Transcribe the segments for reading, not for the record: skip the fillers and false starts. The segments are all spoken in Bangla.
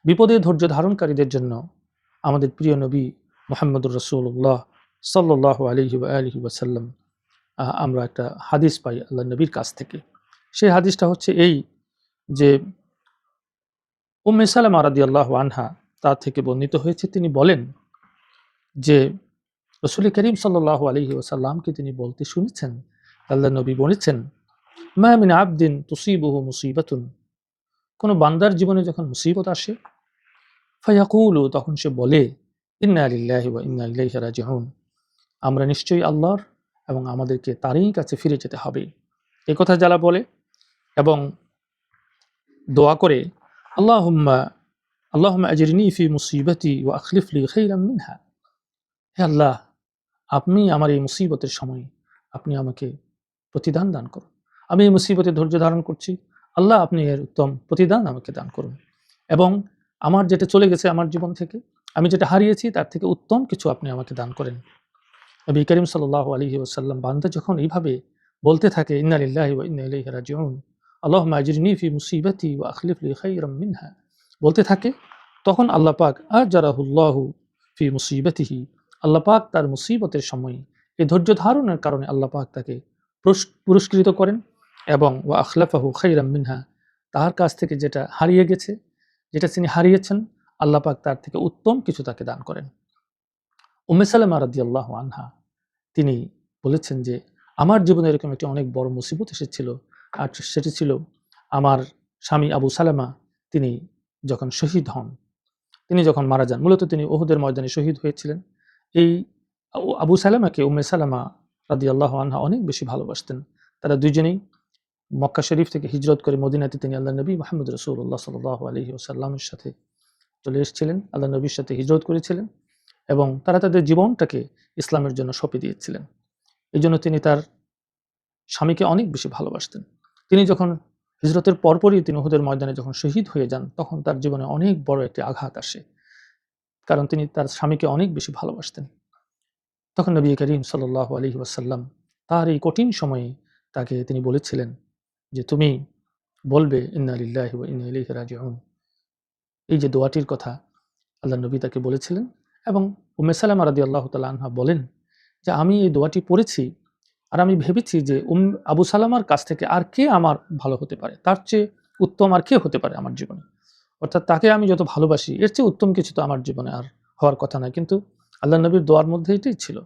বিপদে ধৈর্য ধারণকারীদের জন্য আমাদের প্রিয় নবী মুহাম্মদুর রাসূলুল্লাহ সাল্লাল্লাহু আলাইহি ওয়া আলিহি ওয়াসাল্লাম আমরা একটা হাদিস পাই আল্লাহ নবীর কাছ থেকে। সেই হাদিসটা হচ্ছে এই যে উম্মে সালামা রাদিয়াল্লাহু আনহা তার থেকে বর্ণিত হয়েছে, তিনি বলেন যে রাসূল করিম সাল্লাল্লাহু আলাইহি ওয়াসাল্লামকে তিনি বলতে শুনেছেন, আল্লাহ নবী বলেছেন, মা মিন আবদিন তুসিবুহু মুসিবাতুন, কোন বান্দার জীবনে যখন মুসিবত আসে, ফায়াকুলু, তখন সে বলে, ইন্না লিল্লাহি ওয়া ইন্না ইলাইহি রাজিউন, আমরা নিশ্চয়ই আল্লাহর এবং আমাদেরকে তারই কাছে ফিরে যেতে হবে। এই কথা যারা বলে এবং দোয়া করে, আল্লাহুম্মা আল্লাহুম্মা আজরিনি ফি মুসিবাতি ওয়া আখলিফ লি খাইরাম মিনহা, হে আল্লাহ, আপনি আমার এই মুসিবতের সময় আপনি আমাকে প্রতিদান দান করুন। আমি এই মুসিবতে ধৈর্য ধারণ করছি, আল্লাহ আপনি এর উত্তম প্রতিদান আমাকে দান করুন, এবং আমার যেটা চলে গেছে আমার জীবন থেকে, আমি যেটা হারিয়েছি তার থেকে উত্তম কিছু আপনি আমাকে দান করেন। নবী করিম সাল্লাল্লাহু আলাইহি ওয়াসাল্লাম বান্দা যখন এইভাবে বলতে থাকে, ইন্না লিল্লাহি ওয়া ইন্না ইলাইহি রাজিউন, আল্লাহুম্মা আজরিনি ফি মুসিবাতি ওয়া আখলিফ লি খাইরাম মিনহা বলতে থাকে, তখন আল্লাহ পাক আজরাহুল্লাহু ফি মুসিবাতিহি, আল্লাহ পাক তার মুসিবতের সময় এই ধৈর্য ধারণের কারণে আল্লাহ পাক তাকে পুরস্কৃত করেন, এবং ওয়া আখলাফাহু খাইরাম মিনহা, তার কাছ থেকে যেটা হারিয়ে গেছে, যেটা তিনি হারিয়েছেন, আল্লাহ পাক তার থেকে উত্তম কিছু তাকে দান করেন। উম্মে সালামা রাদিয়াল্লাহু আনহা তিনি বলেছেন যে আমার জীবনে এরকম একটি অনেক বড় মুসিবত এসেছিল, আর সেটি ছিল আমার স্বামী আবু সালামা তিনি যখন শহীদ হন, তিনি যখন মারা যান। মূলত তিনি উহুদের ময়দানে শহীদ হয়েছিলেন। এই আবু সালামাকে উম্মে সালামা রাদিয়াল্লাহু আনহা অনেক বেশি ভালোবাসতেন। তারা দুইজনেই মক্কা শরীফ থেকে হিজরত করে মদিনাতে তিনি আল্লাহ নবী মুহাম্মদ রাসূলুল্লাহ সাল্লাল্লাহু আলাইহি ওয়াসাল্লামের সাথে চলে এসেছিলেন, আল্লাহ নবীর সাথে হিজরত করেছিলেন, এবং তারা তাদের জীবনটাকে ইসলামের জন্য সঁপে দিয়েছিলেন। এই জন্য তিনি তার স্বামীকে অনেক বেশি ভালোবাসতেন। তিনি যখন হিজরতের পরপরই তিনি উহুদের ময়দানে যখন শহীদ হয়ে যান, তখন তার জীবনে অনেক বড় একটি আঘাত আসে, কারণ তিনি তার স্বামীকে অনেক বেশি ভালোবাসতেন। তখন নবী করিম সাল্লাল্লাহু আলাইহি ওয়াসাল্লাম তার এই কঠিন সময়ে তাকে তিনি বলেছিলেন যে তুমি বলবে, ইন্না লিল্লাহি ওয়া ইন্না ইলাইহি রাজিউন, এই যে দোয়াটির কথা আল্লাহ নবী তাকে বলেছিলেন। এবং উম্মে সালামা রাদিয়াল্লাহু তাআলা আনহা বলেন যে আমি এই দোয়াটি পড়েছি, আর আমি ভেবেছি যে আবু সালামার কাছ থেকে আর কে আমার ভালো হতে পারে, তার চেয়ে উত্তম আর কে হতে পারে আমার জীবনে, অর্থাৎ তাকে আমি যত ভালোবাসি এর চেয়ে উত্তম কিছু তো আমার জীবনে আর হওয়ার কথা নয়। কিন্তু আল্লাহ নবীর দোয়ার মধ্যে এটাই ছিল।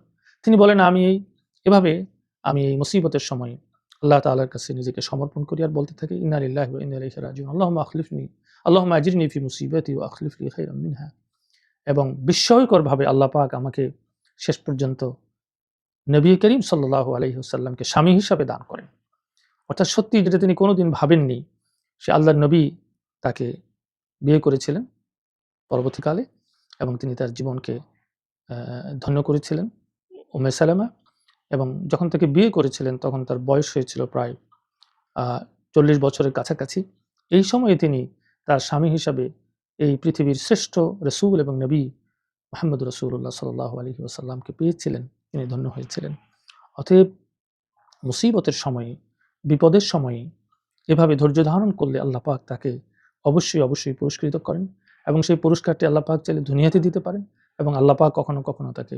তিনি বলেন, এভাবে আমি এই মুসিবতের সময় আল্লাহ তাআলার কাছে নিজেকে সমর্পণ করি আর বলতে থাকি, ইন্না লিল্লাহি ওয়া ইন্না ইলাইহি রাজিউন, আল্লাহুম্মা আজরিনি ফি মুসিবাতি ওয়া আখলিফ লি খাইরাম মিনহা। এবং বিস্ময়করভাবে আল্লাহ পাক আমাকে শেষ পর্যন্ত নবী করিম সাল্লাল্লাহু আলাইহি ওয়াসাল্লামকে স্বামী হিসাবে দান করেন। অর্থাৎ সত্যি যেটা তিনি কোনোদিন ভাবেননি, সে আল্লাহর নবী তাকে বিয়ে করেছিলেন পরবর্তীকালে, এবং তিনি তার জীবনকে ধন্য করেছিলেন উম্মে সালামা। এবং যখন তাকে বিয়ে করেছিলেন তখন তার বয়স হয়েছিল প্রায় 40 বছরের কাছাকাছি। এই সময়ে তিনি তার স্বামী হিসাবে এই পৃথিবীর শ্রেষ্ঠ রাসূল এবং নবী মুহাম্মদ রাসূলুল্লাহ সাল্লাল্লাহু আলাইহি ওয়াসাল্লামকে পেয়েছিলেন, তিনি ধন্য হয়েছিলেন। অতএব মুসিবতের সময়ে, বিপদের সময়ে এভাবে ধৈর্য ধারণ করলে আল্লাহ পাক তাকে অবশ্যই পুরস্কৃত করেন, এবং সেই পুরস্কারটি আল্লাহ পাক চাইলে দুনিয়াতে দিতে পারেন, এবং আল্লাহ পাক কখনো কখনো তাকে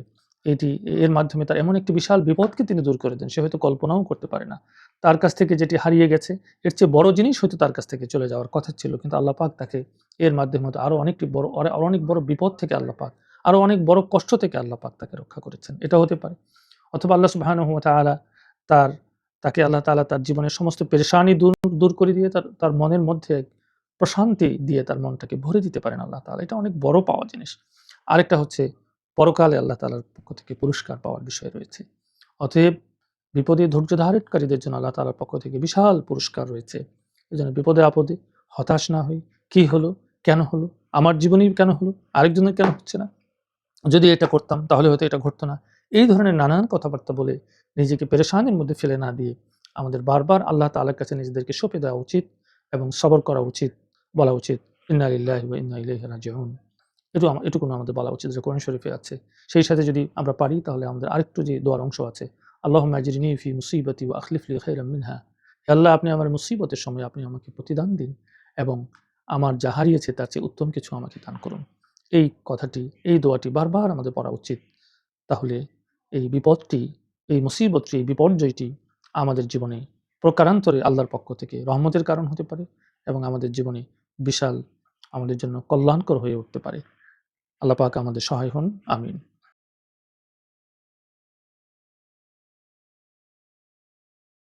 এর মাধ্যমে তার এমন একটি বিশাল বিপদকে তিনি দূর করে দেন, সে হয়তো কল্পনাও করতে পারে না। তার কাছ থেকে যেটি হারিয়ে গেছে এর চেয়ে বড় জিনিস হয়তো তার কাছ থেকে চলে যাওয়ার কথা ছিল, কিন্তু আল্লাহ পাক তাকে এর মাধ্যমে আরো অনেক বড় বিপদ থেকে আল্লাহ পাক, আরো অনেক বড় কষ্ট থেকে আল্লাহ পাক তাকে রক্ষা করেছেন। এটা হতে পারে। অথবা আল্লাহ সুবহানাহু ওয়া তাআলা তাকে আল্লাহ তাআলা তার জীবনের সমস্ত পেরেশানি দূর করে দিয়ে তার মনের মধ্যে প্রশান্তি দিয়ে তার মনটাকে ভরে দিতে পারেন আল্লাহ তাআলা। এটা অনেক বড় পাওয়া জিনিস। আরেকটা হচ্ছে পরকালে আল্লাহ তাআলার পক্ষ থেকে পুরস্কার পাওয়ার বিষয় রয়েছে। অতএব বিপদে ধৈর্য ধারণকারীদের জন্য আল্লাহ তাআলার পক্ষ থেকে বিশাল পুরস্কার রয়েছে। এজন্য বিপদে আপদে হতাশ না হই, কি হলো, কেন হলো, আমার জীবনেই কেন হলো, আরেকজনের কেন হচ্ছে না, যদি এটা করতাম তাহলে হয়তো এটা ঘটতো না, এই ধরনের নানান কথাবার্তা বলে নিজেকে পেরেশানির মধ্যে ফেলে না দিয়ে আমাদের বারবার আল্লাহ তাআলার কাছে নিজেদেরকে সঁপে দেওয়া উচিত এবং সবর করা উচিত, বলা উচিত, ইন্না লিল্লাহি ওয়া ইন্না ইলাইহি রাজিউন। এটুকুন আমাদের বলা উচিত, যে কোরআন শরীফে আছে। সেই সাথে যদি আমরা পারি তাহলে আমাদের আরেকটু যে দোয়ার অংশ আছে, আল্লাহুম্মা আজরিনি ফি মুসিবাতি ওয়া আখলিফ লি খাইরাম মিনহা, হে আল্লাহ, আপনি আমার মুসিবতের সময় আপনি আমাকে প্রতিদান দিন, এবং আমার যা হারিয়েছে তার চেয়ে উত্তম কিছু আমাকে দান করুন। এই কথাটি, এই দোয়াটি বারবার আমাদের পড়া উচিত। তাহলে এই বিপদটি, এই মুসিবতটি, এই বিপর্যয়টি আমাদের জীবনে প্রকারান্তরে আল্লাহর পক্ষ থেকে রহমতের কারণ হতে পারে এবং আমাদের জীবনে বিশাল, আমাদের জন্য কল্যাণকর হয়ে উঠতে পারে। আল্লাহ পাক আমাদের সহায় হন। আমিন।